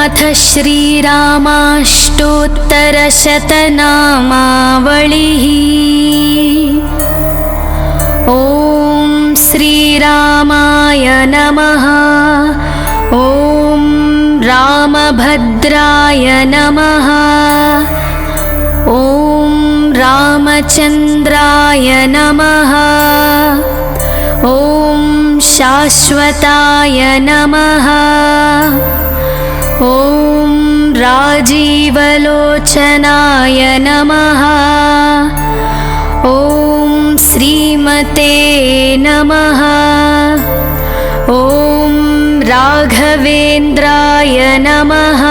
अथ श्रीरामाष्टोत्तरशतनामावलिः। ॐ श्रीरामाय नमः। ॐ रामभद्राय नमः। ॐ रामचन्द्राय नमः। ॐ शाश्वताय नमः। ॐ राजीवलोचनाय नमः। ॐ श्रीमते नमः। ॐ राघवेन्द्राय नमः।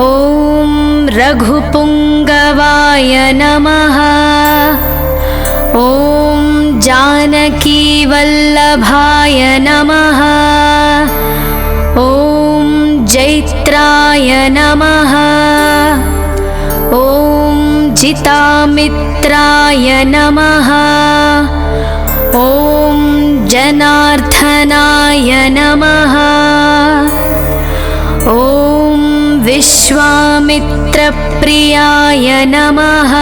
ॐ रघुपुङ्गवाय नमः। ॐ जानकीवल्लभाय नमः। ॐ जैत्राय नमः। ॐ जितामित्राय नमः। ॐ जनार्दनाय नमः। ॐ विश्वामित्रप्रियाय नमः।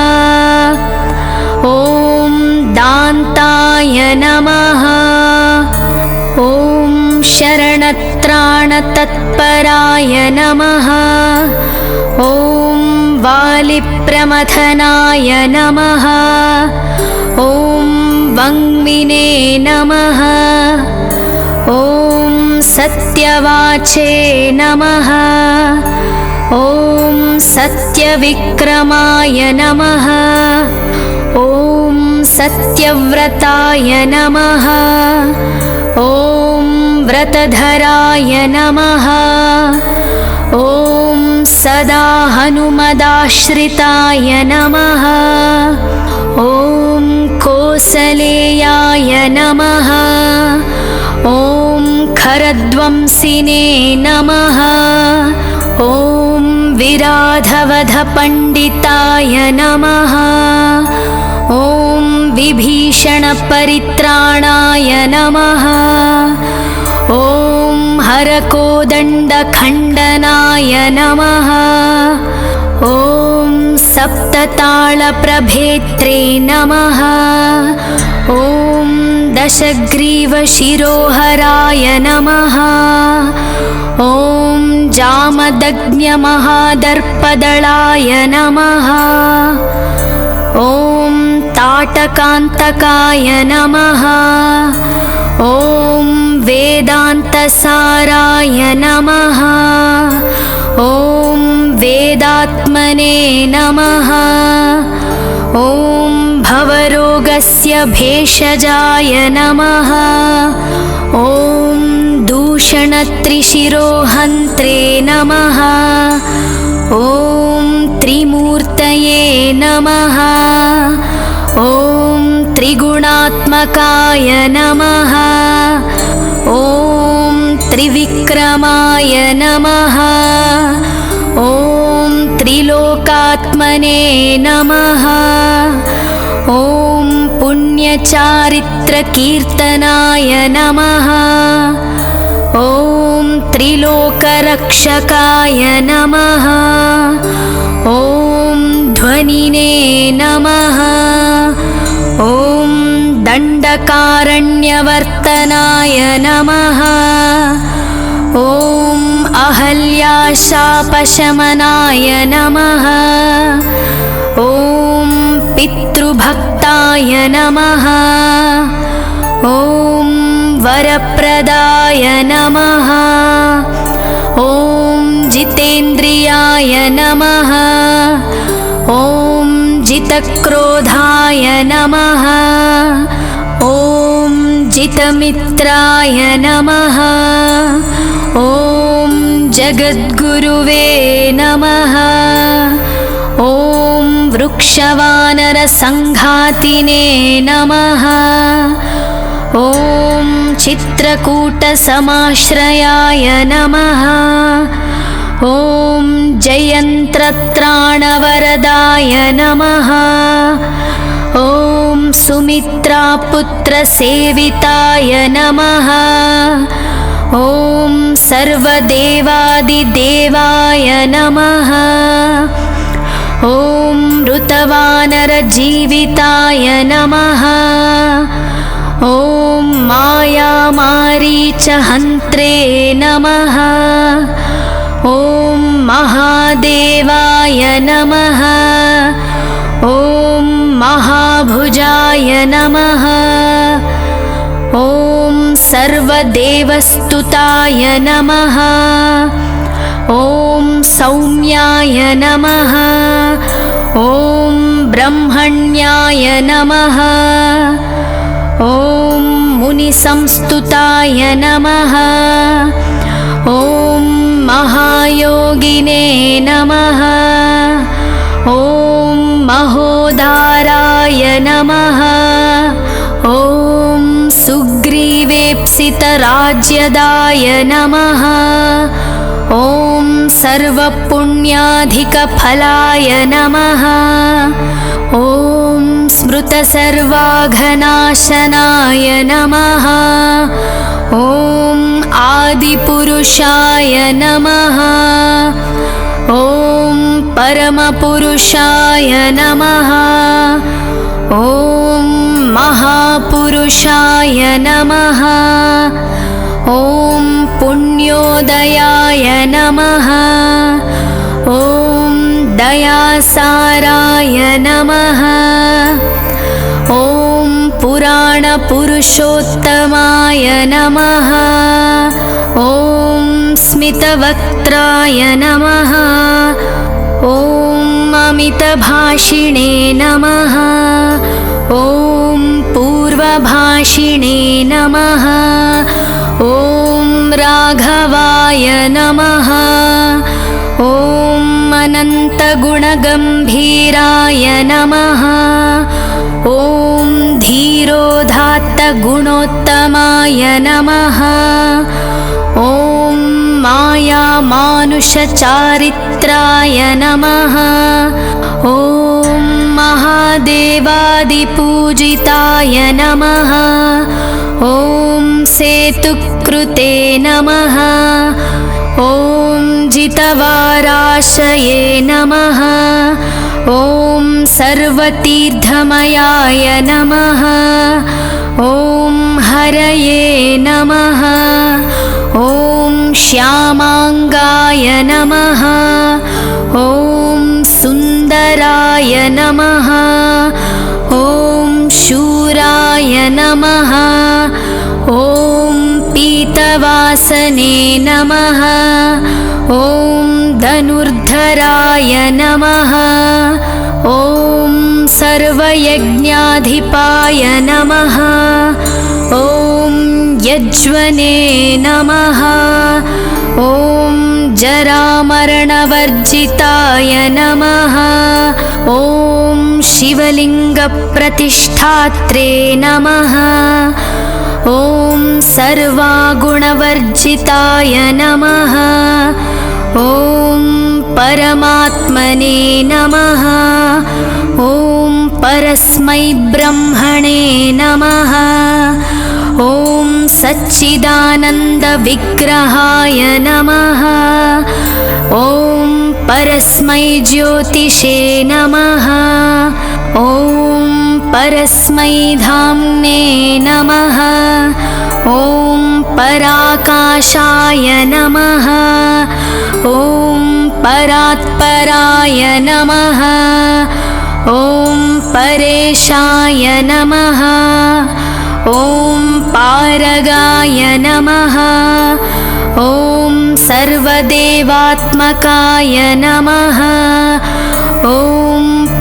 ॐ दान्ताय नमः। ॐ शरणत्राणतत्पराय नमः। ॐ वालिप्रमथनाय नमः। ॐ वङ्मिने नमः। ॐ सत्यवाचे नमः। ॐ सत्यविक्रमाय नमः। ॐ सत्यव्रताय नमः। ॐ व्रतधराय नमः। ॐ सदा हनुमदाश्रिताय नमः। ॐ कोसलेयाय नमः। ॐ खरध्वंसिने नमः। ॐ विराधवधपण्डिताय नमः। ॐ विभीषणपरित्राणाय नमः। ॐ हरकोदण्डखण्डनाय नमः। ॐ सप्ततालप्रभेत्रे नमः। ॐ दशग्रीवशिरोहराय नमः। ॐ जामदग्न्यमहादर्पदलाय नमः। ॐ ताटकान्तकाय नमः। ॐ वेदान्तसाराय नमः। ॐ वेदात्मने नमः। ॐ भवरोगस्य भेषजाय नमः। ॐ दूषणत्रिशिरोहन्त्रे नमः। ॐ त्रिमूर्तये नमः। ॐ त्रिगुणात्मकाय नमः। ॐ त्रिविक्रमाय नमः। ॐ त्रिलोकात्मने नमः। ॐ पुण्यचारित्रकीर्तनाय नमः। ॐ त्रिलोकरक्षकाय नमः। ॐ ध्वनिने नमः। ॐ दण्डकारण्यवर्तनाय नमः। ॐ अहल्याशापशमनाय नमः। ॐ पितृभक्ताय नमः। ॐ वरप्रदाय नमः। ॐ जितेन्द्रियाय नमः। ॐ जितक्रोधाय नमः। ॐ जितमित्राय नमः। ॐ जगद्गुरुवे नमः। ॐ वृक्षवानरसङ्घातिने नमः। ॐ चित्रकूटसमाश्रयाय नमः। ॐ जयन्त्रत्राणवरदाय नमः। ॐ सुमित्रापुत्रसेविताय नमः। ॐ सर्वदेवादिदेवाय नमः। ॐ ऋतवानरजीविताय नमः। ॐ मायामारीचहन्त्रे नमः। ॐ महादेवाय नमः। ॐ महाभुजाय नमः। ॐ सर्वदेवस्तुताय नमः। ॐ सौम्याय नमः। ॐ ब्रह्मण्याय नमः। ॐ मुनिसंस्तुताय नमः। ॐ महायोगिने नमः। ॐ महोदाराय नमः। ॐ सुग्रीवेप्सितराज्यदाय नमः। ॐ सर्वपुण्याधिकफलाय नमः। ॐ स्मृतसर्वाघनाशनाय नमः। ॐ आदिपुरुषाय नमः। ॐ परमपुरुषाय नमः। ॐ महापुरुषाय नमः। ॐ पुण्योदयाय नमः। ॐ दयासाराय नमः। ॐ पुराणपुरुषोत्तमाय नमः। ॐ स्मितवक्त्राय नमः। ॐ अमितभाषिणे नमः। ॐ पूर्वभाषिणे नमः। ॐ राघवाय नमः। ॐ अनन्तगुणगम्भीराय नमः। ॐ धीरोदात्तगुणोत्तमाय नमः। ॐ मायामानुषचारित्राय नमः। ॐ महादेवादिपूजिताय नमः। ॐ सेतुकृते नमः। ॐ जितवाराशये नमः। ॐ सर्वतीर्थमयाय नमः। ॐ हरये नमः। ॐ श्यामाङ्गाय नमः। ॐ सुन्दराय नमः। ॐ शूराय नमः। ॐ पीतवासने नमः। ॐ धनुर्धराय नमः। ॐ सर्वयज्ञाधिपाय नमः। ॐ यज्वने नमः। ॐ जरामरणवर्जिताय नमः। ॐ शिवलिङ्गप्रतिष्ठात्रे नमः। ॐ सर्वागुणवर्जिताय नमः। ॐ परमात्मने नमः। ॐ परस्मै ब्रह्मणे नमः। ॐ सच्चिदानन्दविग्रहाय नमः। ॐ परस्मै ज्योतिषे नमः। ॐ परस्मै धाम्ने नमः। ॐ पराकाशाय नमः। ॐ परात्पराय नमः। ॐ परेशाय नमः। ॐ पारगाय नमः। ॐ सर्वदेवात्मकाय नमः। ॐ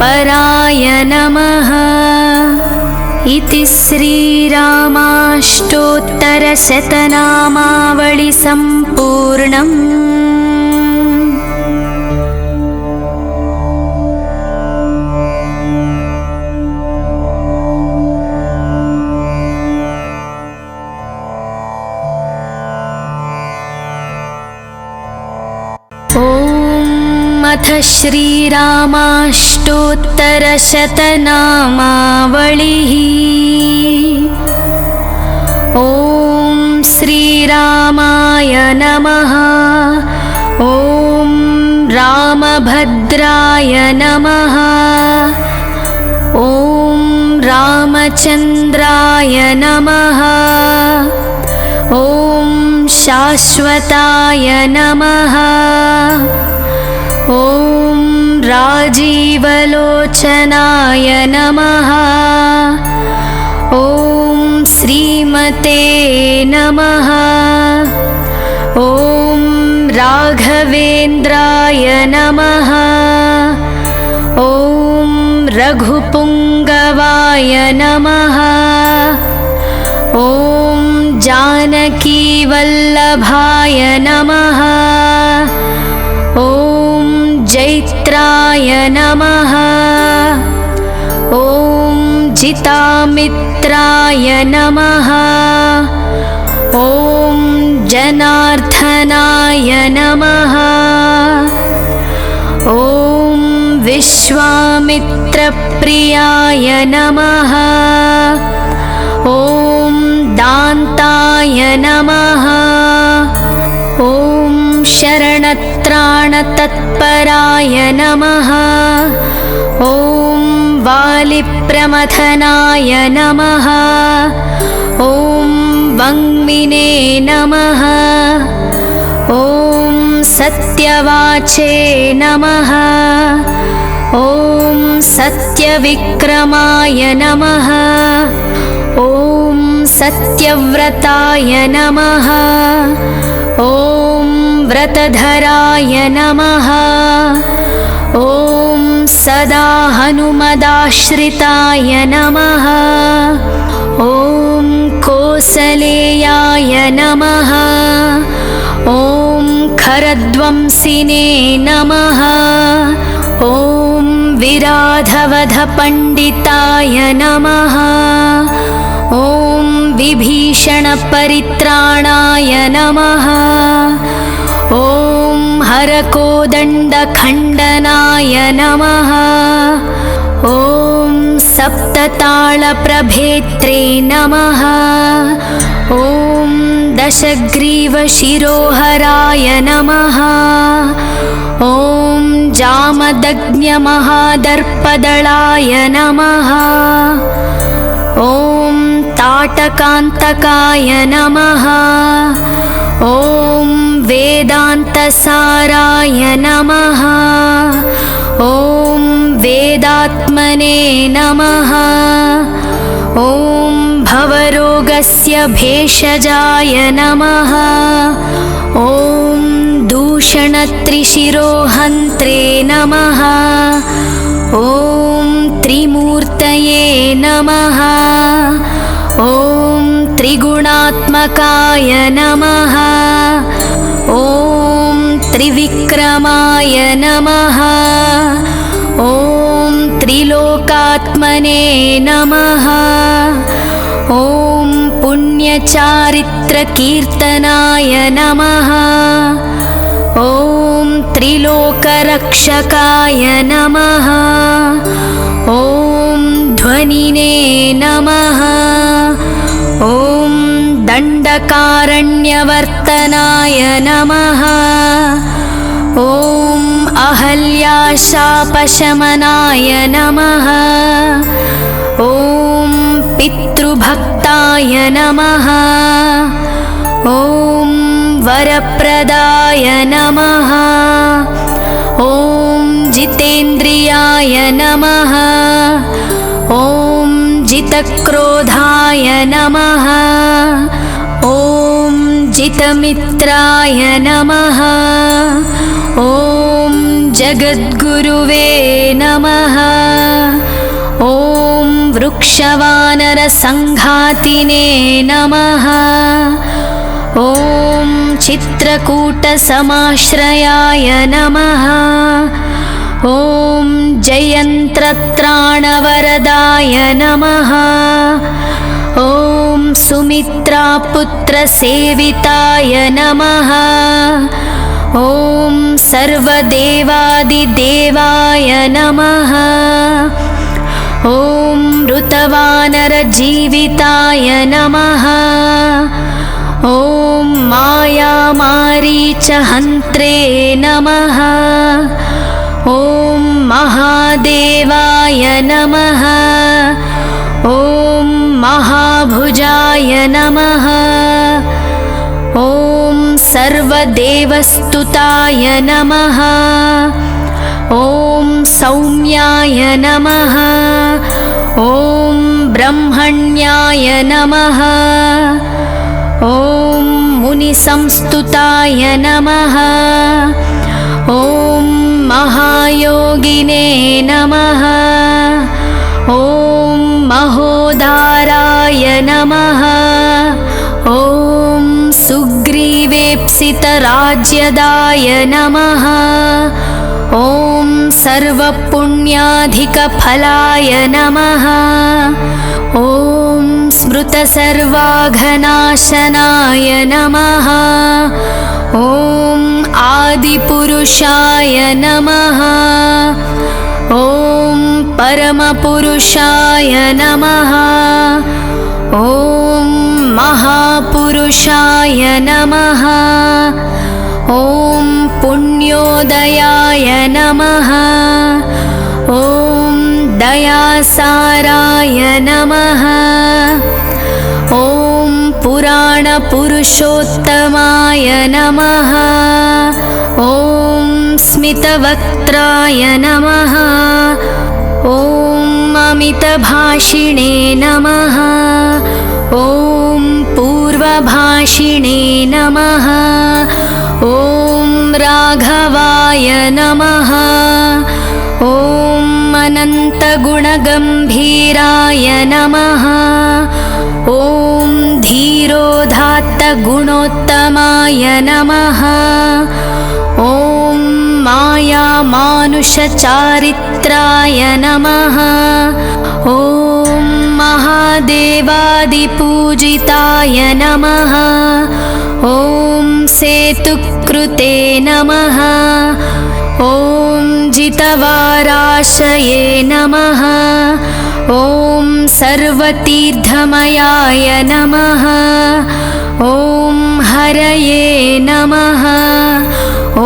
पराय नमः। इति श्रीरामाष्टोत्तरशतनामावळि सम्पूर्णम्। अथ श्रीरामाष्टोत्तरशतनामावळिः। ॐ श्रीरामाय नमः। ॐ रामभद्राय नमः। ॐ रामचन्द्राय नमः। ॐ शाश्वताय नमः। ॐ राजीवलोचनाय नमः। ॐ श्रीमते नमः। ॐ राघवेन्द्राय नमः। ॐ रघुपुङ्गवाय नमः। ॐ जानकीवल्लभाय नमः। ॐ जैत्राय नमः। ॐ जितामित्राय नमः। ॐ जनार्दनाय नमः। ॐ विश्वामित्रप्रियाय नमः। ॐ दान्ताय नमः। ॐ शरणत्राणतत्पराय नमः। ॐ वालिप्रमथनाय नमः। ॐ वङ्मिने नमः। ॐ सत्यवाचे नमः। ॐ सत्यविक्रमाय नमः। ॐ सत्यव्रताय नमः। ॐ व्रतधराय नमः। ॐ सदा हनुमदाश्रिताय नमः। ॐ कोसलेयाय नमः। ॐ खरध्वंसिने नमः। ॐ विराधवधपण्डिताय नमः। ॐ विभीषणपरित्राणाय नमः। ॐ हरकोदण्डखण्डनाय नमः। ॐ सप्ततालप्रभेत्रे नमः। ॐ दशग्रीवशिरोहराय नमः। ॐ जामदग्न्यमहादर्पदलाय नमः। ॐ ताटकान्तकाय नमः। ॐ वेदान्तसाराय नमः। ॐ वेदात्मने नमः। ॐ भवरोगस्य भेषजाय नमः। ॐ दूषणत्रिशिरोहन्त्रे नमः। ॐ त्रिमूर्तये नमः। ॐ त्रिगुणात्मकाय नमः। ॐ त्रिविक्रमाय नमः। ॐ त्रिलोकात्मने नमः। ॐ पुण्यचारित्रकीर्तनाय नमः। ॐ त्रिलोकरक्षकाय नमः। ॐ ध्वनिने नमः। ॐ दण्डकारण्यवर्तनाय नमः। ॐ अहल्याशापशमनाय नमः। ॐ पितृभक्ताय नमः। ॐ वरप्रदाय नमः। ॐ जितेन्द्रियाय नमः। ॐ जितक्रोधाय नमः। ॐ जितमित्राय नमः। ॐ जगद्गुरुवे नमः। ॐ वृक्षवानरसङ्घातिने नमः। ॐ चित्रकूटसमाश्रयाय नमः। ॐ जयन्त्रत्राणवरदाय नमः। ॐ सुमित्रापुत्रसेविताय नमः। ॐ सर्वदेवादिदेवाय नमः। ॐ ऋतवानरजीविताय नमः। ॐ मायामारीचहन्त्रे नमः। ॐ महादेवाय नमः। ॐ महाभुजाय नमः। ॐ सर्वदेवस्तुताय नमः। ॐ सौम्याय नमः। ॐ ब्रह्मण्याय नमः। ॐ मुनिसंस्तुताय नमः। ॐ महायोगिने नमः। ॐ महोदाराय नमः। ॐ सुग्रीवेप्सितराज्यदाय नमः। ॐ सर्वपुण्याधिकफलाय नमः। ॐ स्मृतसर्वाघनाशनाय नमः। ॐ आदिपुरुषाय नमः। ॐ परमपुरुषाय नमः। ॐ महापुरुषाय नमः। ॐ पुण्योदयाय नमः। ॐ दयासाराय नमः। ॐ पुराणपुरुषोत्तमाय नमः। ॐ स्मितवक्त्राय नमः। ॐ अमितभाषिणे नमः। ॐ पूर्वभाषिणे नमः। ॐ राघवाय नमः। ॐ अनन्तगुणगम्भीराय नमः। ॐ धीरोदात्तगुणोत्तमाय नमः। ॐ मायामानुषचारित्राय नमः। ॐ महादेवादिपूजिताय नमः। ॐ सेतुकृते नमः। ॐ जितवाराशये नमः। ॐ सर्वतीर्थमयाय नमः। ॐ हरये नमः। ॐ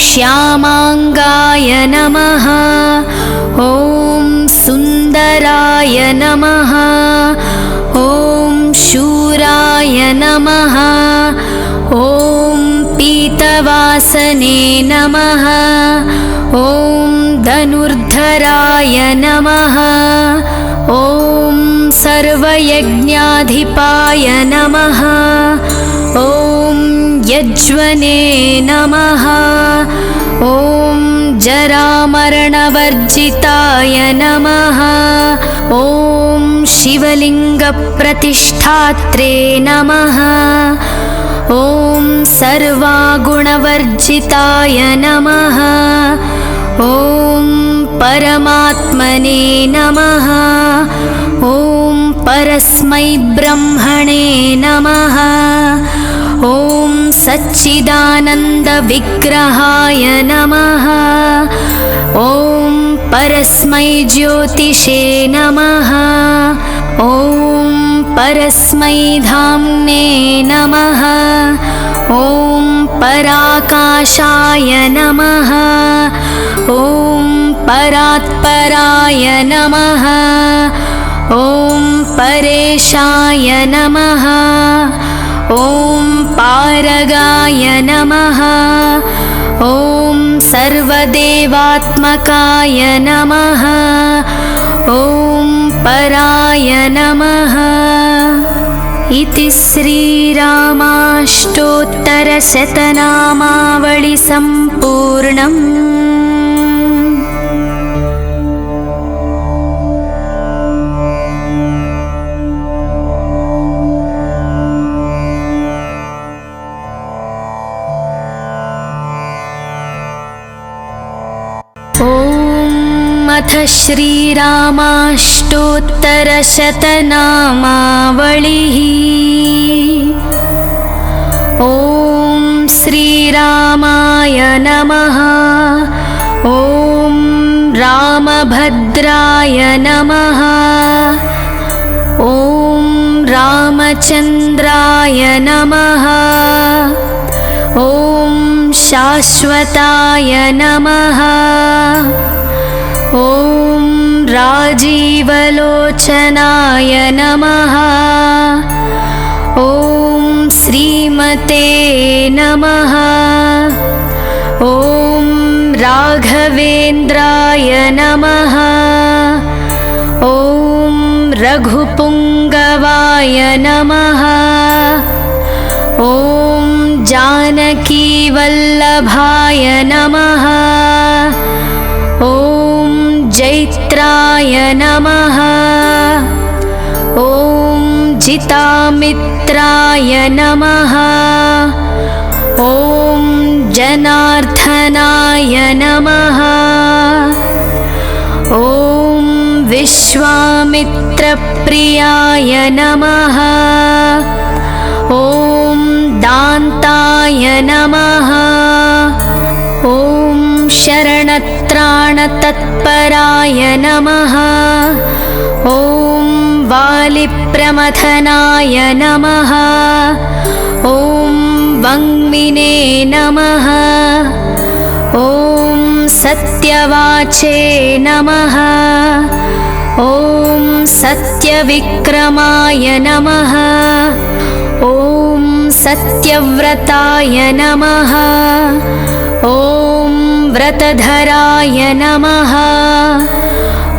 श्यामाङ्गाय नमः। ॐ सुन्दराय नमः। ॐ शूराय नमः। ॐ पीतवासने नमः। ॐ धनुर्धराय नमः। ॐ सर्वयज्ञाधिपाय नमः। ॐ यज्वने नमः। ॐ जरामरणवर्जिताय नमः। ॐ शिवलिङ्गप्रतिष्ठात्रे नमः। ॐ सर्वागुणवर्जिताय नमः। ॐ परमात्मने नमः। ॐ परस्मै ब्रह्मणे नमः। ॐ सच्चिदानन्दविग्रहाय नमः। ॐ परस्मै ज्योतिषे नमः। ॐ परस्मै धाम्ने नमः। ॐ पराकाशाय नमः। ॐ परात्पराय नमः। ॐ परेशाय नमः। ॐ पारगाय नमः। ॐ सर्वदेवात्मकाय नमः। ॐ पराय नमः। इति श्रीरामाष्टोत्तरशतनामावळि सम्पूर्णम्। अथ श्रीरामाष्टोत्तरशतनामावळिः। ॐ श्रीरामाय नमः। ॐ रामभद्राय नमः। ॐ रामचन्द्राय नमः। ॐ शाश्वताय नमः। ॐ राजीवलोचनाय नमः। ॐ श्रीमते नमः। ॐ राघवेन्द्राय नमः। ॐ रघुपुङ्गवाय नमः। ॐ जानकीवल्लभाय नमः। ॐ जैत्राय नमः। ॐ जितामित्राय नमः। ॐ जनार्दनाय नमः। ॐ विश्वामित्रप्रियाय नमः। ॐ दान्ताय नमः। ॐ शरणत्राणतत्पराय नमः। ॐ वालिप्रमथनाय नमः। ॐ वङ्मिने नमः। ॐ सत्यवाचे नमः। ॐ सत्यविक्रमाय नमः। ॐ सत्यव्रताय नमः। ॐ व्रतधराय नमः।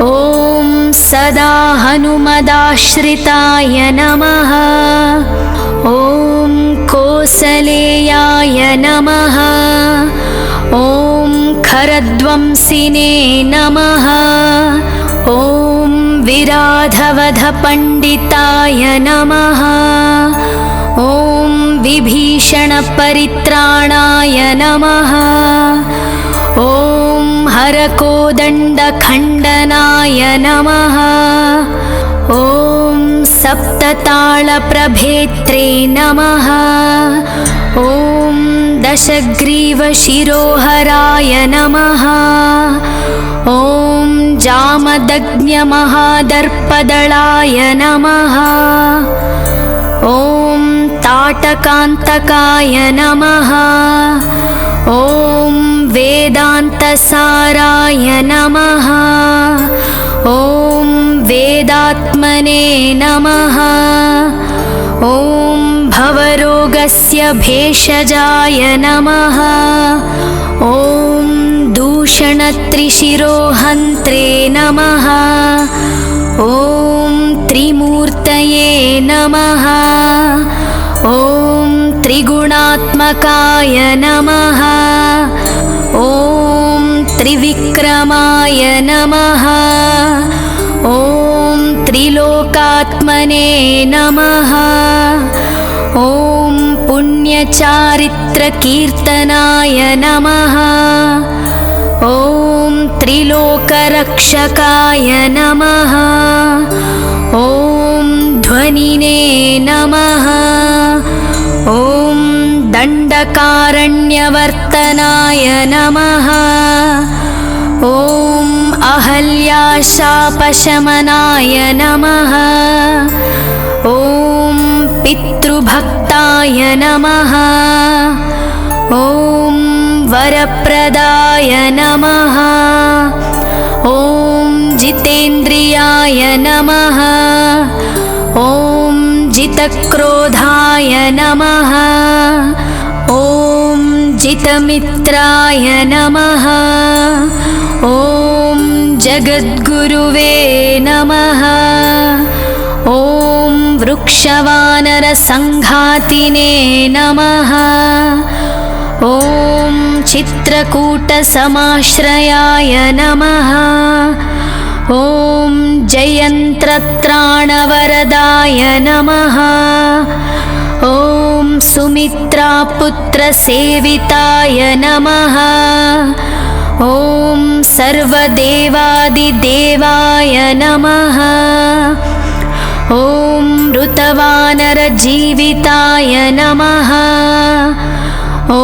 ॐ सदा हनुमदाश्रिताय नमः। ॐ कोसलेयाय नमः। ॐ खरध्वंसिने नमः। ॐ विराधवधपण्डिताय नमः। ॐ विभीषणपरित्राणाय नमः। ॐ हरकोदण्डखण्डनाय नमः। ॐ सप्ततालप्रभेत्रे नमः। ॐ दशग्रीवशिरोहराय नमः। ॐ जामदग्न्यमहादर्पदलाय नमः। ॐ ताटकान्तकाय नमः। ॐ वेदान्तसाराय नमः। ॐ वेदात्मने नमः। ॐ भवरोगस्य भेषजाय नमः। ॐ दूषणत्रिशिरोहन्त्रे नमः। ॐ त्रिमूर्तये नमः। ॐ त्रिगुणात्मकाय नमः। ॐ त्रिविक्रमाय नमः। ॐ त्रिलोकात्मने नमः। ॐ पुण्यचारित्रकीर्तनाय नमः। ॐ त्रिलोकरक्षकाय नमः। ॐ ध्वनिने नमः। ॐ दण्डकारण्यवर्तनाय नमः। ॐ अहल्याशापशमनाय नमः। ॐ पितृभक्ताय नमः। ॐ वरप्रदाय नमः। ॐ जितेन्द्रियाय नमः। ॐ जितक्रोधाय नमः। ॐ जितमित्राय नमः। ॐ जगद्गुरुवे नमः। ॐ वृक्षवानरसङ्घातिने नमः। ॐ चित्रकूटसमाश्रयाय नमः। ॐ जयन्त्रत्राणवरदाय नमः। ॐ सुमित्रापुत्रसेविताय नमः। ॐ सर्वदेवादिदेवाय नमः। ॐ ऋतवानरजीविताय नमः। ॐ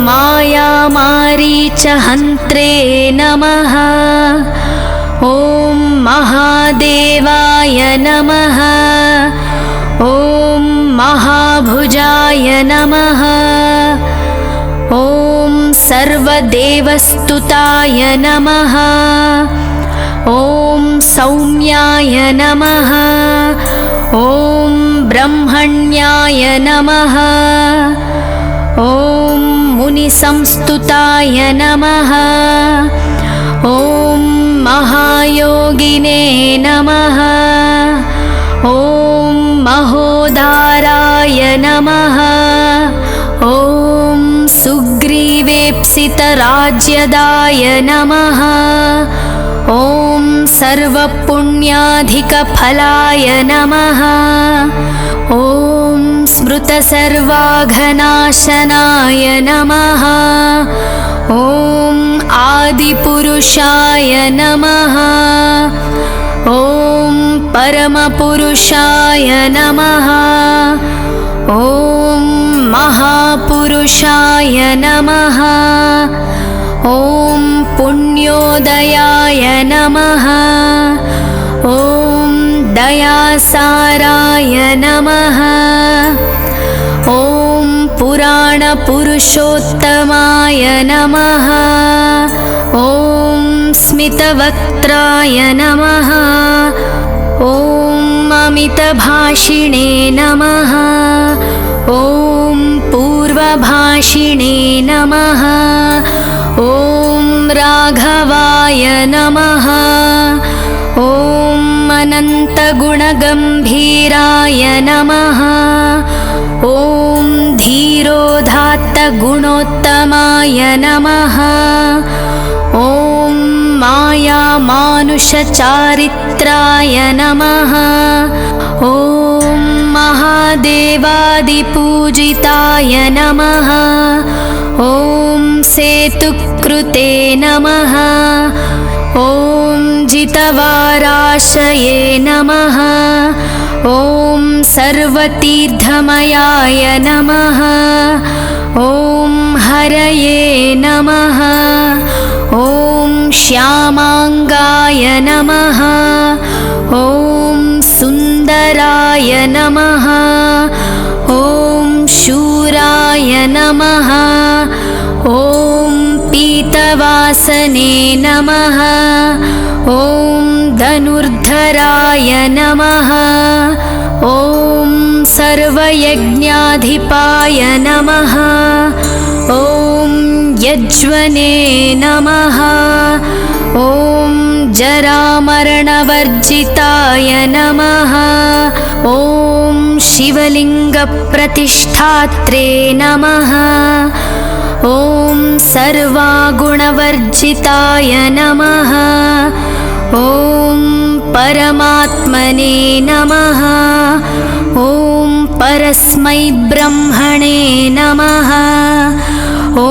मायामारीचहन्त्रे नमः। ॐ महादेवाय नमः। महाभुजाय नमः। ॐ सर्वदेवस्तुताय नमः। ॐ सौम्याय नमः। ॐ ब्रह्मण्याय नमः। ॐ मुनिसंस्तुताय नमः। ॐ महायोगिने नमः। ॐ महोदाराय नमः। ॐ सुग्रीवेप्सितराज्यदाय नमः। ॐ सर्वपुण्याधिकफलाय नमः। ॐ स्मृतसर्वाघनाशनाय नमः। ॐ आदिपुरुषाय नमः। ॐ परमपुरुषाय नमः। ॐ महापुरुषाय नमः। ॐ पुण्योदयाय नमः। ॐ दयासाराय नमः। ॐ पुराणपुरुषोत्तमाय नमः। ॐ स्मितवक्त्राय नमः। ॐ अमितभाषिणे नमः। ॐ पूर्वभाषिणे नमः। ॐ राघवाय नमः। ॐ अनन्तगुणगम्भीराय नमः। ॐ धीरोदात्तगुणोत्तमाय नमः। ॐ मायामानुषचारित्राय नमः। ॐ महादेवादिपूजिताय नमः। ॐ सेतुकृते नमः। ॐ जितवाराशये नमः। ॐ सर्वतीर्थमयाय नमः। ॐ हरये नमः। ॐ श्यामाङ्गाय नमः। ॐ सुन्दराय नमः। ॐ शूराय नमः। ॐ पीतवासने नमः। ॐ धनुर्धराय नमः। ॐ सर्वयज्ञाधिपाय नमः। ॐ यज्वने नमः। ॐ जरामरणवर्जिताय नमः। ॐ शिवलिङ्गप्रतिष्ठात्रे नमः। ॐ सर्वागुणवर्जिताय नमः। ॐ परमात्मने नमः। ॐ परस्मै ब्रह्मणे नमः। ॐ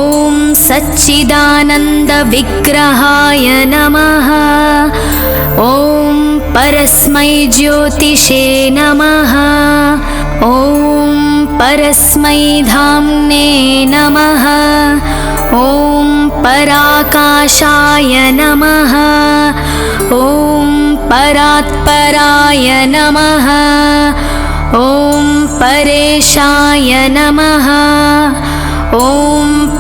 सच्चिदानन्दविग्रहाय नमः। ॐ परस्मै ज्योतिषे नमः। ॐ परस्मै धाम्ने नमः। ॐ पराकाशाय नमः। ॐ परात्पराय नमः। ॐ परेशाय नमः। ॐ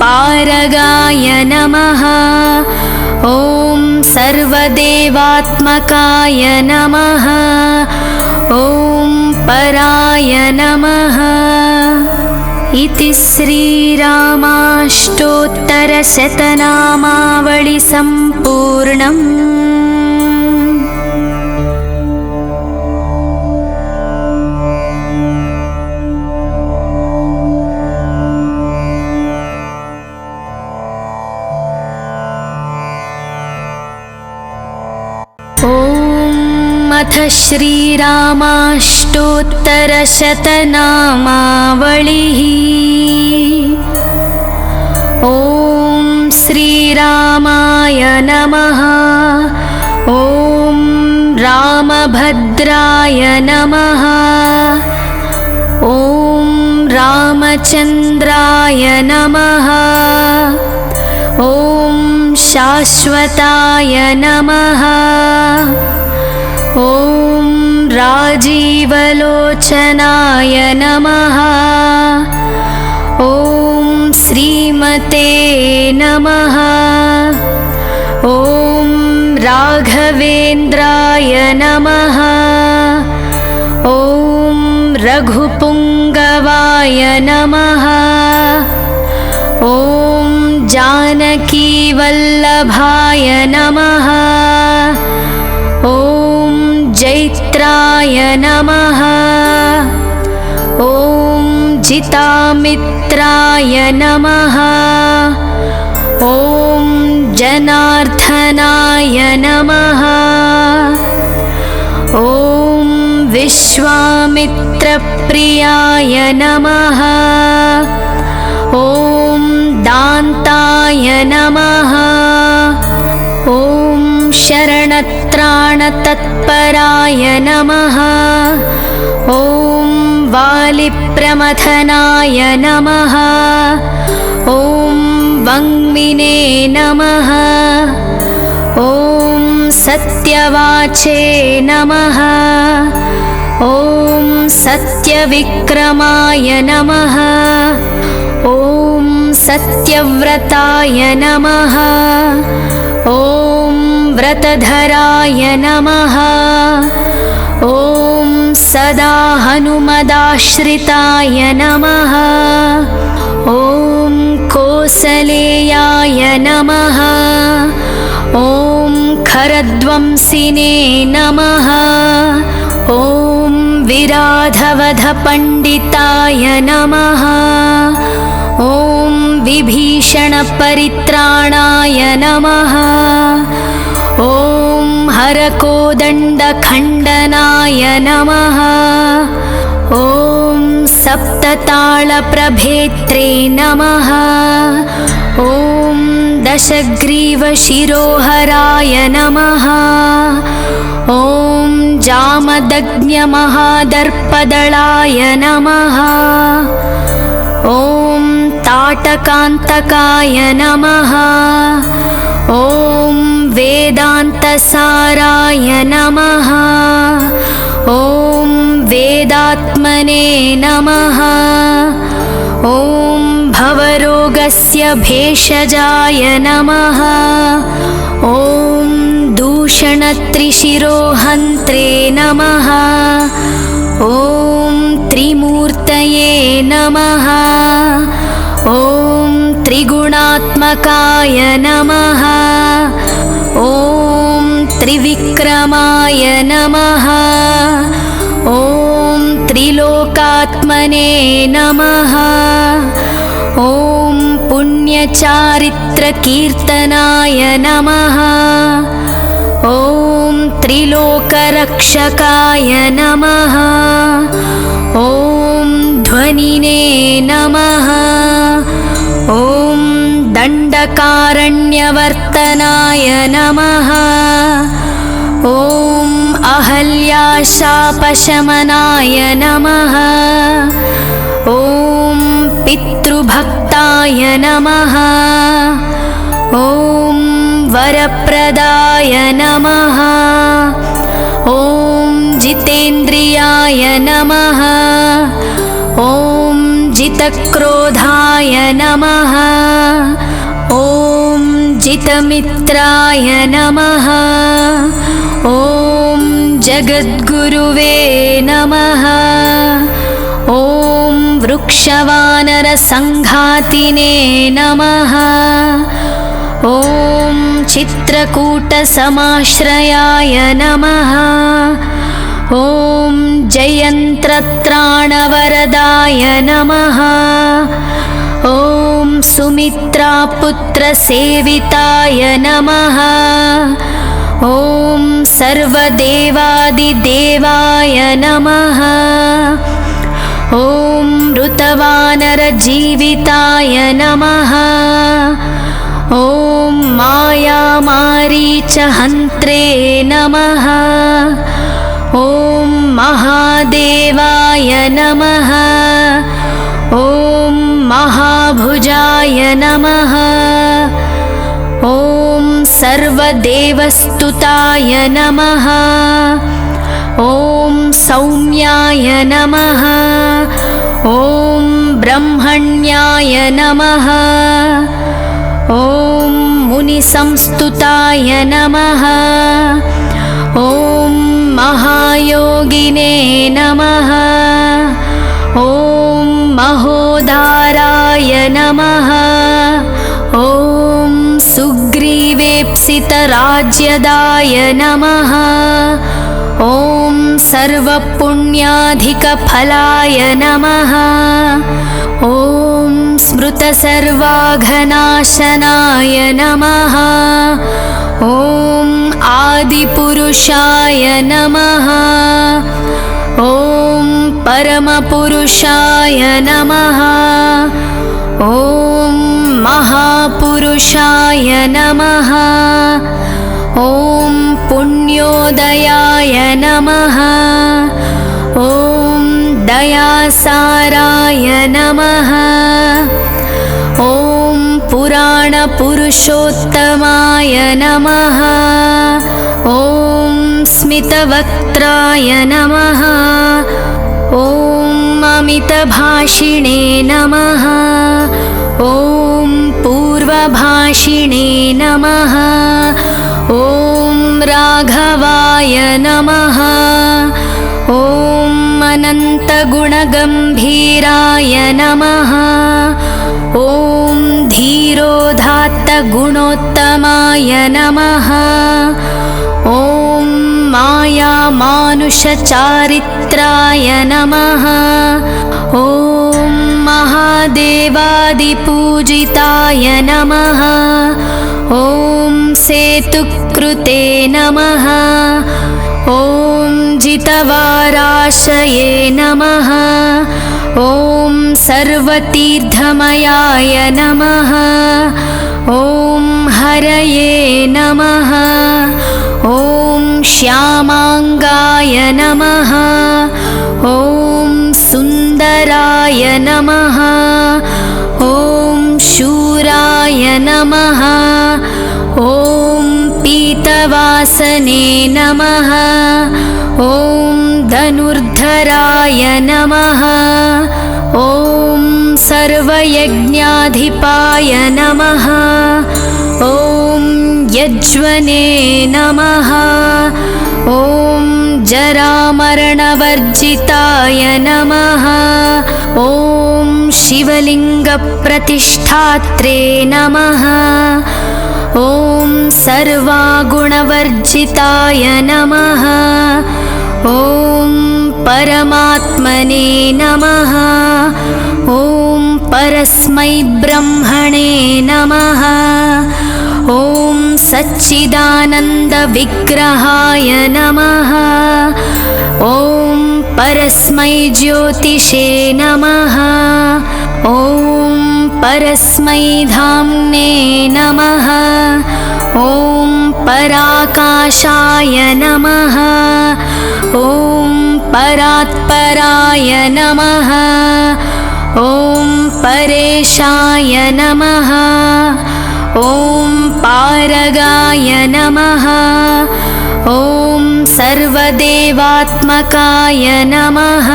पारगाय नमः। ॐ सर्वदेवात्मकाय नमः। ॐ पराय नमः। इति श्रीरामाष्टोत्तरशतनामावळि सम्पूर्णम्। अथ श्रीरामाष्टोत्तरशतनामावळिः। ॐ श्रीरामाय नमः। ॐ रामभद्राय नमः। ॐ रामचन्द्राय नमः। ॐ शाश्वताय नमः। ॐ राजीवलोचनाय नमः। ॐ श्रीमते नमः। ॐ राघवेन्द्राय नमः। ॐ रघुपुङ्गवाय नमः। ॐ जानकीवल्लभाय नमः। ॐ जैत्राय नमः। ॐ जितामित्राय नमः। ॐ जनार्दनाय नमः। ॐ विश्वामित्रप्रियाय नमः। ॐ दान्ताय नमः। ॐ शरणत्राणतत्पराय नमः। ॐ वालिप्रमथनाय नमः। ॐ वङ्मिने नमः। ॐ सत्यवाचे नमः। ॐ सत्यविक्रमाय नमः। ॐ सत्यव्रताय नमः। ॐ व्रतधराय नमः। ॐ सदा हनुमदाश्रिताय नमः। ॐ कोसलेयाय नमः। ॐ खरध्वंसिने नमः। ॐ विराधवधपण्डिताय नमः। ॐ विभीषणपरित्राणाय नमः। ॐ हरकोदण्डखण्डनाय नमः। ॐ सप्तताळप्रभेत्रे नमः। ॐ दशग्रीवशिरोहराय नमः। ॐ जामदग्न्यमहादर्पदलाय नमः। ॐ ताटकान्तकाय नमः। ॐ वेदान्तसाराय नमः। ॐ वेदात्मने नमः। ॐ भवरोगस्य भेषजाय नमः। ॐ दूषणत्रिशिरोहन्त्रे नमः। ॐ त्रिमूर्तये नमः। ॐ त्रिगुणात्मकाय नमः। ॐ त्रिविक्रमाय नमः। ॐ त्रिलोकात्मने नमः। ॐ पुण्यचारित्रकीर्तनाय नमः। ॐ त्रिलोकरक्षकाय नमः। ॐ ध्वनिने नमः। ॐ दण्डकारण्यवर्तनाय नमः। ॐ अहल्याशापशमनाय नमः। ॐ पितृभक्ताय नमः। ॐ वरप्रदाय नमः। ॐ जितेन्द्रियाय नमः। ॐ जितक्रोधाय नमः। ॐ जितमित्राय नमः। ॐ जगद्गुरुवे नमः। ॐ वृक्षवानरसङ्घातिने नमः। ॐ चित्रकूटसमाश्रयाय नमः। ॐ जयन्त्रत्राणवरदाय नमः। ॐ सुमित्रापुत्रसेविताय नमः। ॐ सर्वदेवादिदेवाय नमः। ॐ ऋतवानरजीविताय नमः। ॐ मायामारीचहन्त्रे नमः। ॐ महादेवाय नमः। ॐ महाभुजाय नमः। ॐ सर्वदेवस्तुताय नमः। ॐ सौम्याय नमः। ॐ ब्रह्मण्याय नमः। ॐ मुनिसंस्तुताय नमः। ॐ महायोगिने नमः। ॐ महोदाराय नमः। ॐ सुग्रीवेप्सितराज्यदाय नमः। ॐ सर्वपुण्याधिकफलाय नमः। ॐ स्मृतसर्वाघनाशनाय नमः। ॐ आदिपुरुषाय नमः। ॐ परमपुरुषाय नमः। ॐ महापुरुषाय नमः। ॐ पुण्योदयाय नमः। ॐ दयासाराय नमः। ॐ पुराणपुरुषोत्तमाय नमः। ॐ स्मितवक्त्राय नमः। ॐ अमितभाषिणे नमः। ॐ पूर्वभाषिणे नमः। ॐ राघवाय नमः। ॐ अनन्तगुणगम्भीराय नमः। ॐ धीरोदात्तगुणोत्तमाय नमः। ॐ मायामानुषचारित्राय नमः। ॐ महादेवादिपूजिताय नमः। ॐ सेतुकृते नमः। ॐ जितवाराशये नमः। ॐ सर्वतीर्थमयाय नमः। ॐ हरये नमः। ॐ श्यामाङ्गाय नमः। ॐ सुन्दराय नमः। ॐ शूराय नमः। ॐ पीतवासने नमः। ॐ धनुर्धराय नमः। ॐ सर्वयज्ञाधिपाय नमः। ॐ यज्वने नमः। ॐ जरामरणवर्जिताय नमः। ॐ शिवलिङ्गप्रतिष्ठात्रे नमः। ॐ सर्वागुणवर्जिताय नमः। ॐ परमात्मने नमः। ॐ परस्मै ब्रह्मणे नमः। ॐ सच्चिदानन्दविग्रहाय नमः। ॐ परस्मै ज्योतिषे नमः। ॐ परस्मै धाम्ने नमः। ॐ पराकाशाय नमः। ॐ परात्पराय नमः। ॐ परेशाय नमः। ॐ पारगाय नमः। ॐ सर्वदेवात्मकाय नमः।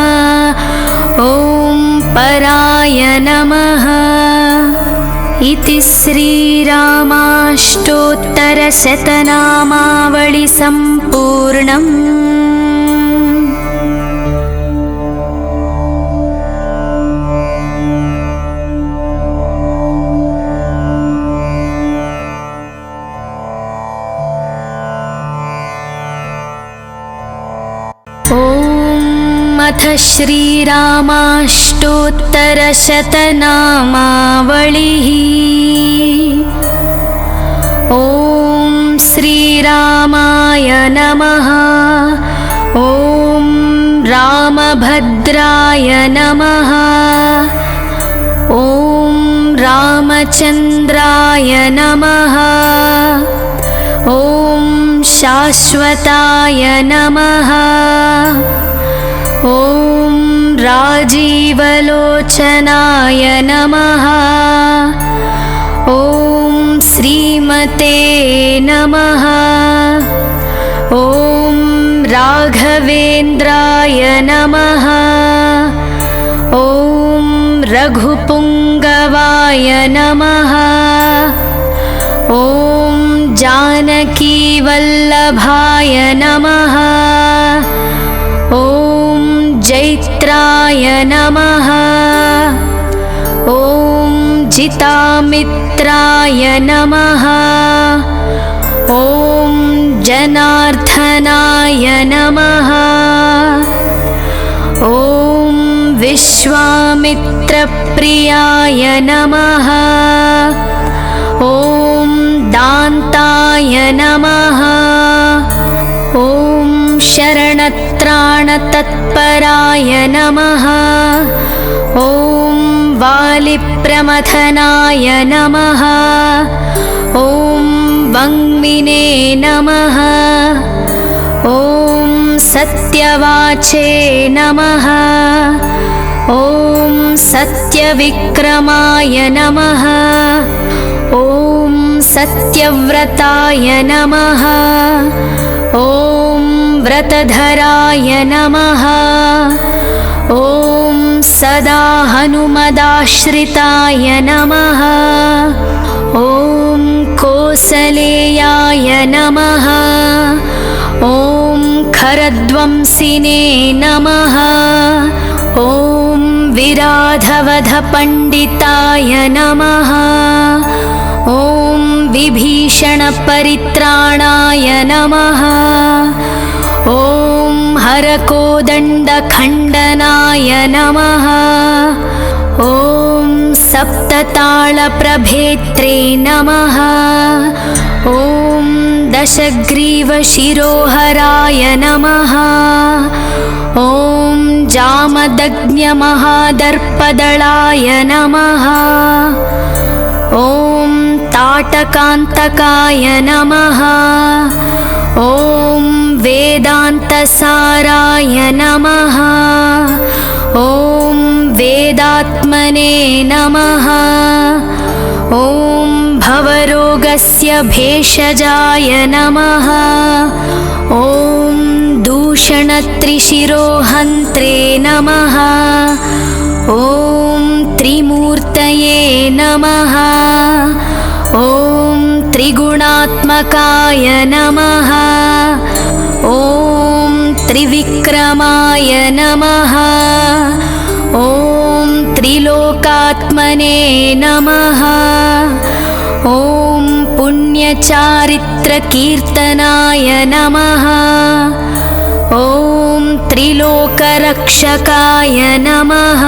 ॐ पराय नमः। इति श्रीरामाष्टोत्तरशतनामावळि सम्पूर्णम्। अथ श्रीरामाष्टोत्तरशतनामावळिः। ॐ श्रीरामाय नमः। ॐ रामभद्राय नमः। ॐ रामचन्द्राय नमः। ॐ शाश्वताय नमः। ॐ राजीवलोचनाय नमः। ॐ श्रीमते नमः। ॐ राघवेन्द्राय नमः। ॐ रघुपुङ्गवाय नमः। ॐ जानकीवल्लभाय नमः। ॐ जैत्राय नमः। ॐ जितामित्राय नमः। ॐ जनार्दनाय नमः। ॐ विश्वामित्रप्रियाय नमः। ॐ दान्ताय नमः। ॐ शरणत्राणतत्पराय नमः। ॐ वालिप्रमथनाय नमः। ॐ वङ्मिने नमः। ॐ सत्यवाचे नमः। ॐ सत्यविक्रमाय नमः। ॐ सत्यव्रताय नमः। ॐ व्रतधराय नमः। ॐ सदा हनुमदाश्रिताय नमः। ॐ कोसलेयाय नमः। ॐ खरध्वंसिने नमः। ॐ विराधवधपण्डिताय नमः। ॐ विभीषणपरित्राणाय नमः। ॐ हरकोदण्डखण्डनाय नमः। ॐ सप्ततालप्रभेत्रे नमः। ॐ दशग्रीवशिरोहराय नमः। ॐ जामदग्न्यमहादर्पदलाय नमः। ॐ ताटकान्तकाय नमः। ॐ वेदान्तसाराय नमः। ॐ वेदात्मने नमः। ॐ भवरोगस्य भेषजाय नमः। ॐ दूषणत्रिशिरोहन्त्रे नमः। ॐ त्रिमूर्तये नमः। ॐ त्रिगुणात्मकाय नमः। ॐ त्रिविक्रमाय नमः। ॐ त्रिलोकात्मने नमः। ॐ पुण्यचारित्रकीर्तनाय नमः। ॐ त्रिलोकरक्षकाय नमः।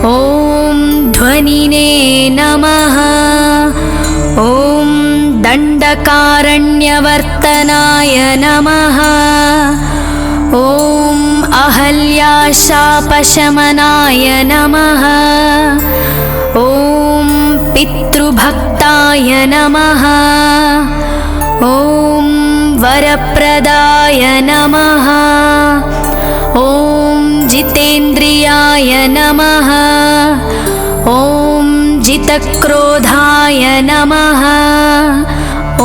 ॐ ध्वनिने नमः। ॐ दण्डकारण्यवर्तनाय नमः। ॐ अहल्याशापशमनाय नमः। ॐ पितृभक्ताय नमः। ॐ वरप्रदाय नमः। ॐ जितेन्द्रियाय नमः। ॐ जितक्रोधाय नमः। ॐ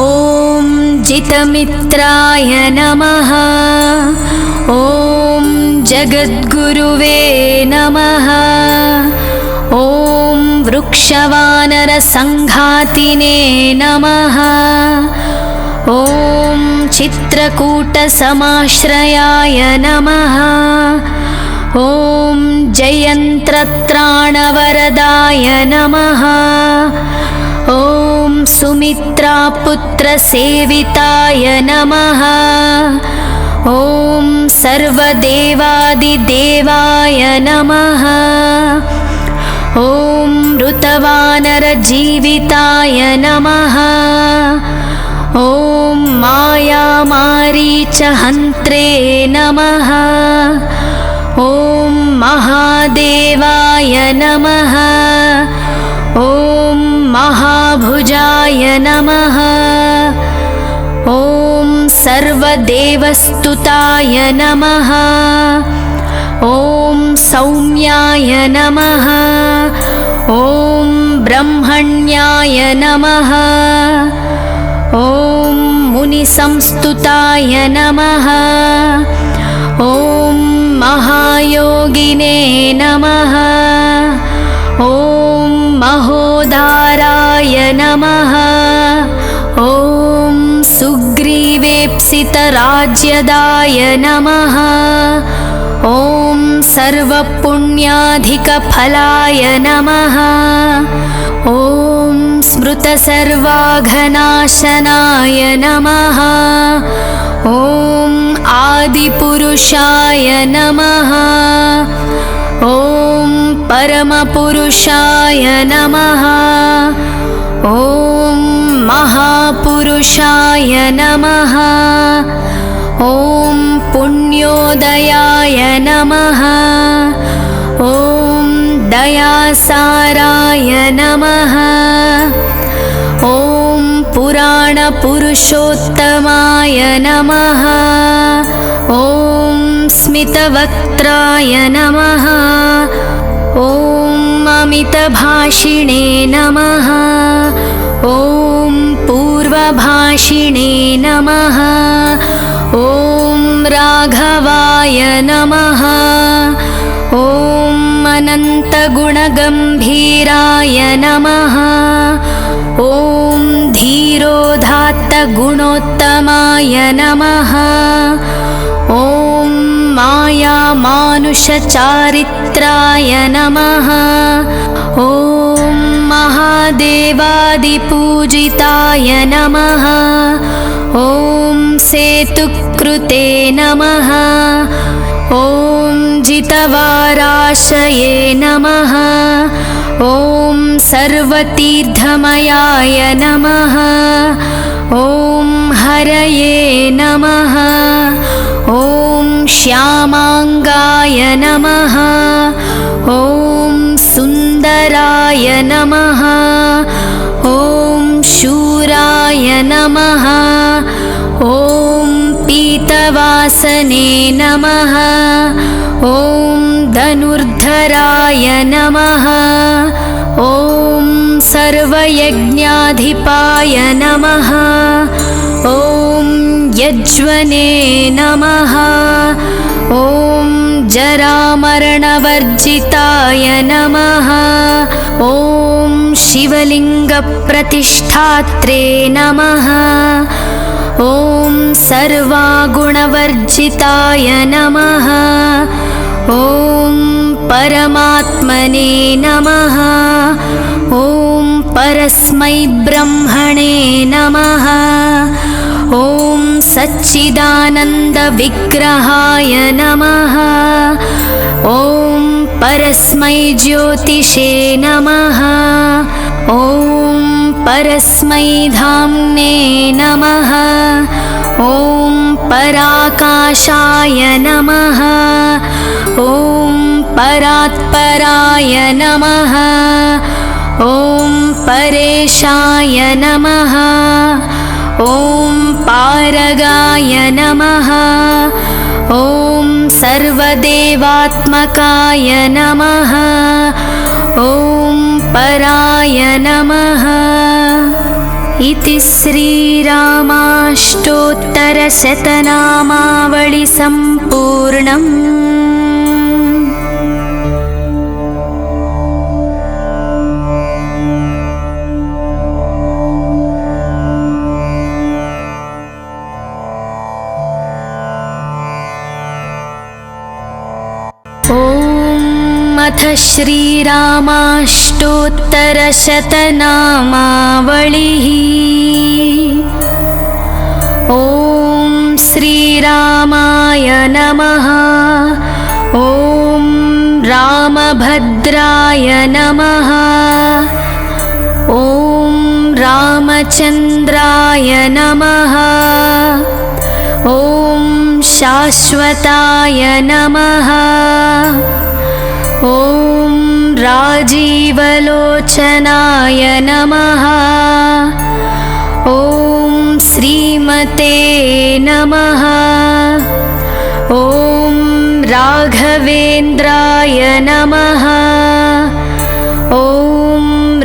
जितमित्राय नमः। ॐ जगद्गुरुवे नमः। ॐ वृक्षवानरसङ्घातिने नमः। ॐ चित्रकूटसमाश्रयाय नमः। ॐ जयन्त्रत्राणवरदाय नमः। ॐ सुमित्रापुत्रसेविताय नमः। ॐ सर्वदेवादिदेवाय नमः। ॐ ऋतवानरजीविताय नमः। ॐ मायामारीचहन्त्रे नमः। ॐ महादेवाय नमः। ॐ महाभुजाय नमः। ॐ सर्वदेवस्तुताय नमः। ॐ सौम्याय नमः। ॐ ब्रह्मण्याय नमः। ॐ मुनिसंस्तुताय नमः। ॐ महायोगिने नमः। ॐ महोदाराय नमः। ॐ सुग्रीवेप्सितराज्यदाय नमः। ॐ सर्वपुण्याधिकफलाय नमः। ॐ स्मृतसर्वाघनाशनाय नमः। ॐ आदिपुरुषाय नमः। ॐ परमपुरुषाय नमः। ॐ महापुरुषाय नमः। ॐ पुण्योदयाय नमः। ॐ दयासाराय नमः। ॐ पुराणपुरुषोत्तमाय नमः। ॐ स्मितवक्त्राय नमः। ॐ अमितभाषिणे नमः। ॐ पूर्वभाषिणे नमः। ॐ राघवाय नमः। ॐ अनन्तगुणगम्भीराय नमः। ॐ धीरोदात्तगुणोत्तमाय नमः। ॐ मायामानुषचारित्राय नमः। ॐ महादेवादिपूजिताय नमः। ॐ सेतुकृते नमः। ॐ जितवाराशये नमः। ॐ सर्वतीर्थमयाय नमः। ॐ हरये नमः। ॐ श्यामाङ्गाय नमः। ॐ सुन्दराय नमः। ॐ शूराय नमः। ॐ पीतवासने नमः। ॐ धनुर्धराय नमः। ॐ सर्वयज्ञाधिपाय नमः। ॐ यज्वने नमः। ॐ जरामरणवर्जिताय नमः। ॐ शिवलिङ्गप्रतिष्ठात्रे नमः। ॐ सर्वागुणवर्जिताय नमः। ॐ परमात्मने नमः। ॐ परस्मै ब्रह्मणे नमः। ॐ सच्चिदानन्दविग्रहाय नमः। ॐ परस्मै ज्योतिषे नमः। ॐ परस्मै धाम्ने नमः। ॐ पराकाशाय नमः। ॐ परात्पराय नमः। ॐ परेशाय नमः। ॐ पारगाय नमः। ॐ सर्वदेवात्मकाय नमः। ॐ पराय नमः। इति श्रीरामाष्टोत्तरशतनामावळि सम्पूर्णम्। अथ श्रीरामाष्टोत्तरशतनामावळिः। ॐ श्रीरामाय नमः। ॐ रामभद्राय नमः। ॐ रामचन्द्राय नमः। ॐ शाश्वताय नमः। ॐ राजीवलोचनाय नमः। ॐ श्रीमते नमः। ॐ राघवेन्द्राय नमः। ॐ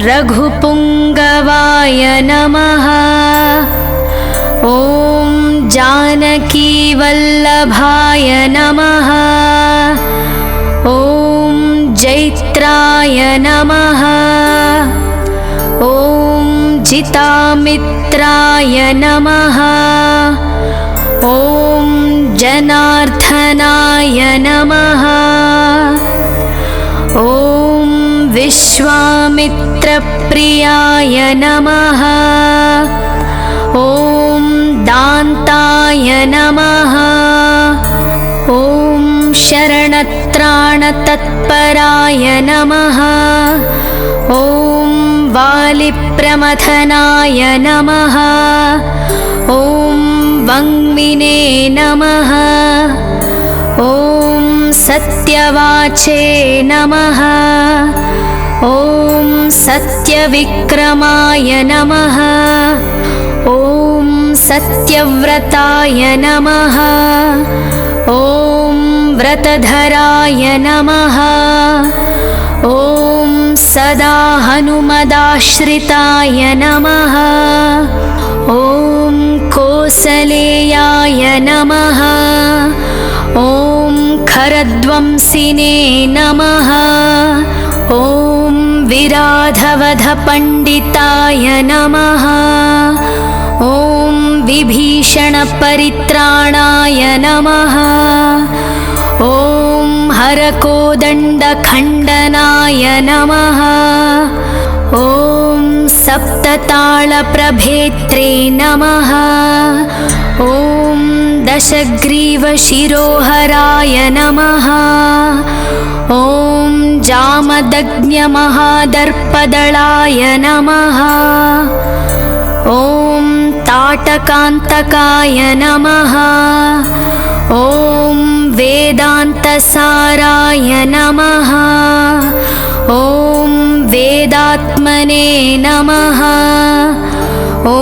रघुपुङ्गवाय नमः। ॐ जानकीवल्लभाय नमः। ॐ जैत्राय नमः। ॐ जितामित्राय नमः। ॐ जनार्दनाय नमः। ॐ विश्वामित्रप्रियाय नमः। ॐ दान्ताय नमः। ॐ शरणत्राणतत्पराय नमः। ॐ वालिप्रमथनाय नमः। ॐ वङ्मिने नमः। ॐ सत्यवाचे नमः। ॐ सत्यविक्रमाय नमः। ॐ सत्यव्रताय नमः। ॐ व्रतधराय नमः। ॐ सदा हनुमदाश्रिताय नमः। ॐ कोसलेयाय नमः। ॐ खरध्वंसिने नमः। ॐ विराधवधपण्डिताय नमः। ॐ विभीषणपरित्राणाय नमः। ॐ हरकोदण्डखण्डनाय नमः। ॐ सप्ततालप्रभेत्रे नमः। ॐ दशग्रीवशिरोहराय नमः। ॐ जामदग्न्यमहादर्पदलाय नमः। ॐ ताटकान्तकाय नमः। ॐ वेदान्तसाराय नमः। ॐ वेदात्मने नमः। ॐ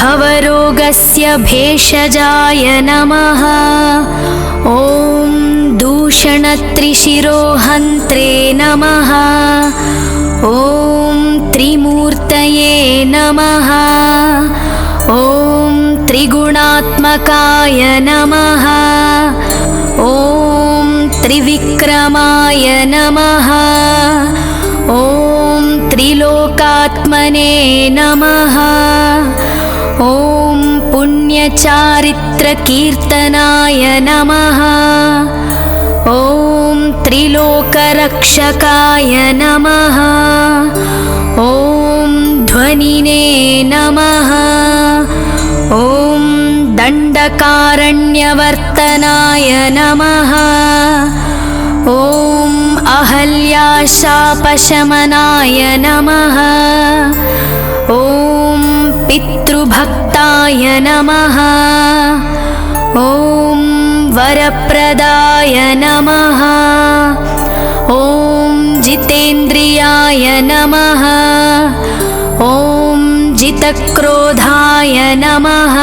भवरोगस्य भेषजाय नमः। ॐ दूषणत्रिशिरोहन्त्रे नमः। ॐ त्रिमूर्तये नमः। ॐ त्रिगुणात्मकाय नमः। ॐ त्रिविक्रमाय नमः। ॐ त्रिलोकात्मने नमः। ॐ पुण्यचारित्रकीर्तनाय नमः। ॐ त्रिलोकरक्षकाय नमः। ॐ ध्वनिने नमः। ॐ दण्डकारण्यवर्तनाय नमः। ॐ अहल्याशापशमनाय नमः। ॐ पितृभक्ताय नमः। ॐ वरप्रदाय नमः। ॐ जितेन्द्रियाय नमः। ॐ जितक्रोधाय नमः।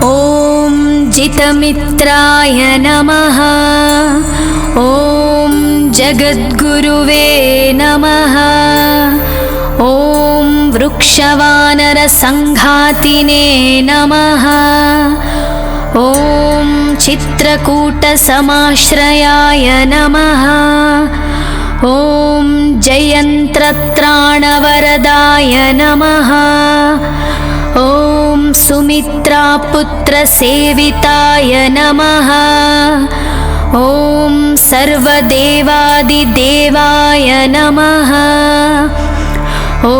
ॐ जितमित्राय नमः। ॐ जगद्गुरुवे नमः। ॐ वृक्षवानरसङ्घातिने नमः। ॐ चित्रकूटसमाश्रयाय नमः। ॐ जयन्त्रत्राणवरदाय नमः। ॐ सुमित्रापुत्रसेविताय नमः। ॐ सर्वदेवादिदेवाय नमः। ॐ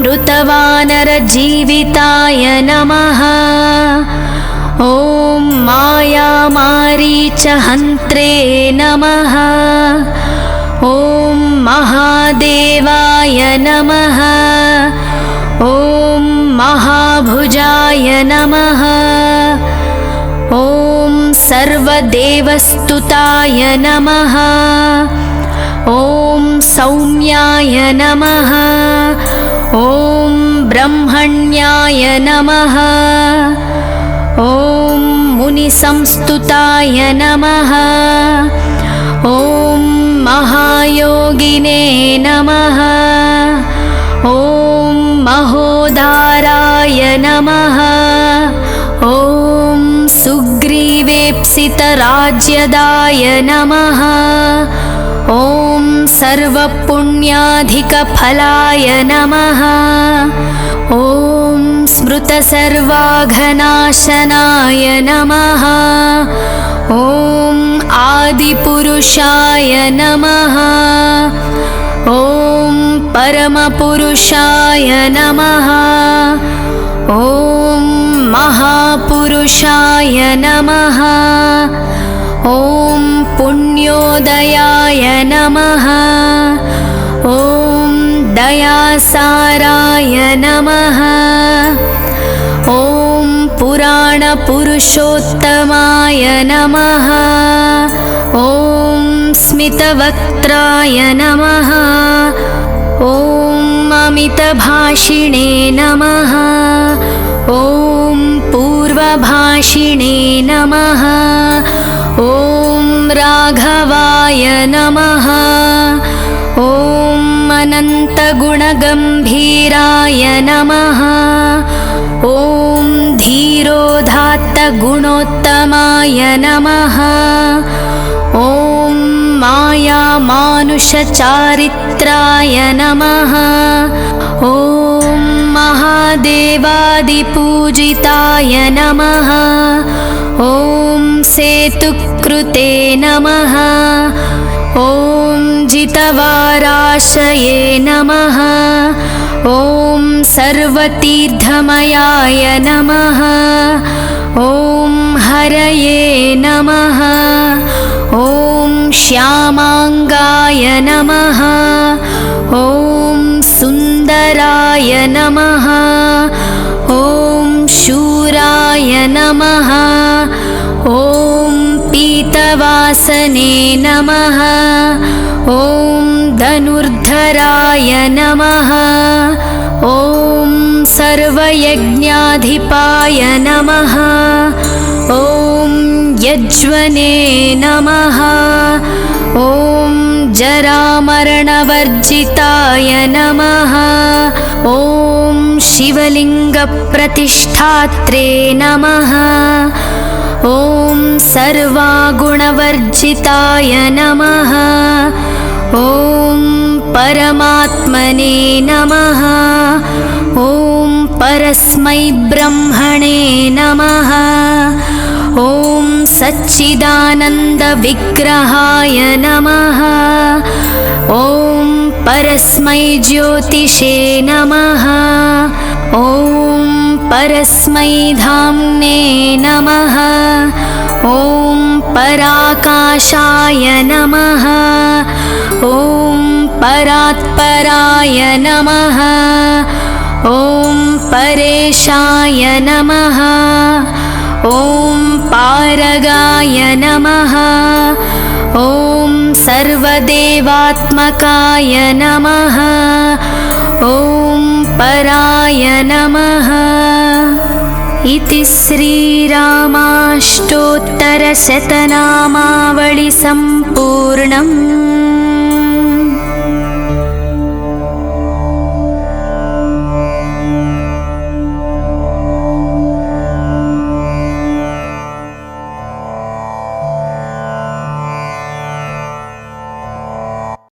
ऋतवानरजीविताय नमः। ॐ मायामारीचहन्त्रे नमः। ॐ महादेवाय नमः। ॐ महाभुजाय नमः। ॐ सर्वदेवस्तुताय नमः। ॐ सौम्याय नमः। ॐ ब्रह्मण्याय नमः। ॐ मुनिसंस्तुताय नमः। ॐ महायोगिने नमः। ॐ महोदाराय नमः। ॐ विकसितराज्यदाय नमः। ॐ सर्वपुण्याधिकफलाय नमः। ॐ स्मृतसर्वाघनाशनाय नमः। ॐ आदिपुरुषाय नमः। ॐ परमपुरुषाय नमः। ॐ महापुरुषाय नमः। ॐ पुण्योदयाय नमः। ॐ दयासाराय नमः। ॐ पुराणपुरुषोत्तमाय नमः। ॐ स्मितवक्त्राय नमः। ॐ अमितभाषिणे नमः। ॐ पूर्वभाषिणे नमः। ॐ राघवाय नमः। ॐ अनन्तगुणगम्भीराय नमः। ॐ धीरोदात्तगुणोत्तमाय नमः। ॐ मायामानुषचारित्राय नमः। ॐ महादेवादिपूजिताय नमः। ॐ सेतुकृते नमः। ॐ जितवाराशये नमः। ॐ सर्वतीर्थमयाय नमः। ॐ हरये नमः। ॐ श्यामाङ्गाय नमः। ॐ सुन्दराय नमः। ॐ शूराय नमः। ॐ पीतवासने नमः। ॐ धनुर्धराय नमः। ॐ सर्वयज्ञाधिपाय नमः। ॐ यज्वने नमः। ॐ जरामरणवर्जिताय नमः। ॐ शिवलिङ्गप्रतिष्ठात्रे नमः। ॐ सर्वागुणवर्जिताय नमः। ॐ परमात्मने नमः। ॐ परस्मै ब्रह्मणे नमः। ॐ सच्चिदानन्दविग्रहाय नमः। ॐ परस्मै ज्योतिषे नमः। ॐ परस्मै धाम्ने नमः। ॐ पराकाशाय नमः। ॐ परात्पराय नमः। ॐ परेशाय नमः। ॐ पारगाय नमः। ॐ सर्वदेवात्मकाय नमः। ॐ पराय नमः। इति श्रीरामाष्टोत्तरशतनामावळि सम्पूर्णम्।